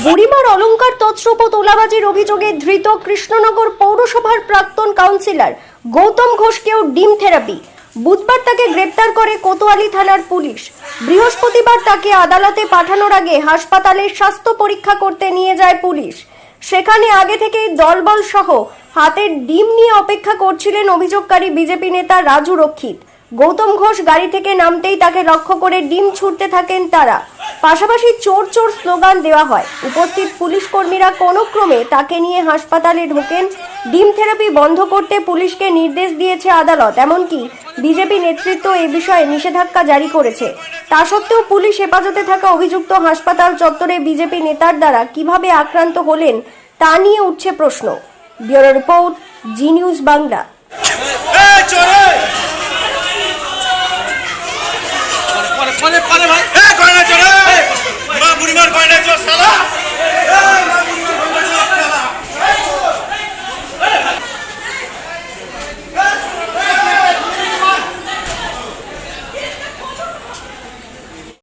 বুড়িমার অলংকার তছরূপ ও তোলাবাজির অভিযোগে ধৃত কৃষ্ণনগর পৌরসভার প্রাক্তন কাউন্সিলর গৌতম ঘোষকেও ডিম থেরাপি। বুধবার তাকে গ্রেপ্তার করে কোতোয়ালি থানার পুলিশ। বৃহস্পতিবার তাকে আদালতে পাঠানোর আগে হাসপাতালে স্বাস্থ্য পরীক্ষা করতে নিয়ে যায় পুলিশ। সেখানে আগে থেকেই দলবল সহ হাতের ডিম নিয়ে অপেক্ষা করছিলেন অভিযোগকারী বিজেপি নেতা রাজু রক্ষিত। গৌতম ঘোষ গাড়ি থেকে নামতেই তাকে লক্ষ্য করে ডিম ছুঁড়তে থাকেন তারা। পাশাপাশি চোর চোর স্লোগান দেওয়া হয়। উপস্থিত পুলিশ কর্মীরা কোনো ক্রমে তাকে নিয়ে হাসপাতালে ঢোকেন। ডিম থেরাপি বন্ধ করতে পুলিশকে নির্দেশ দিয়েছে আদালত। এমনকি বিজেপি নেতৃত্ব এ বিষয়ে নিষেধাজ্ঞা জারি করেছে। তা সত্ত্বেও পুলিশ হেফাজতে থাকা অভিযুক্ত হাসপাতাল চত্বরে বিজেপি নেতার দ্বারা কিভাবে আক্রান্ত হলেন তা নিয়ে উঠছে প্রশ্ন। ব্যুরো রিপোর্ট, জি নিউজ বাংলা। ভাই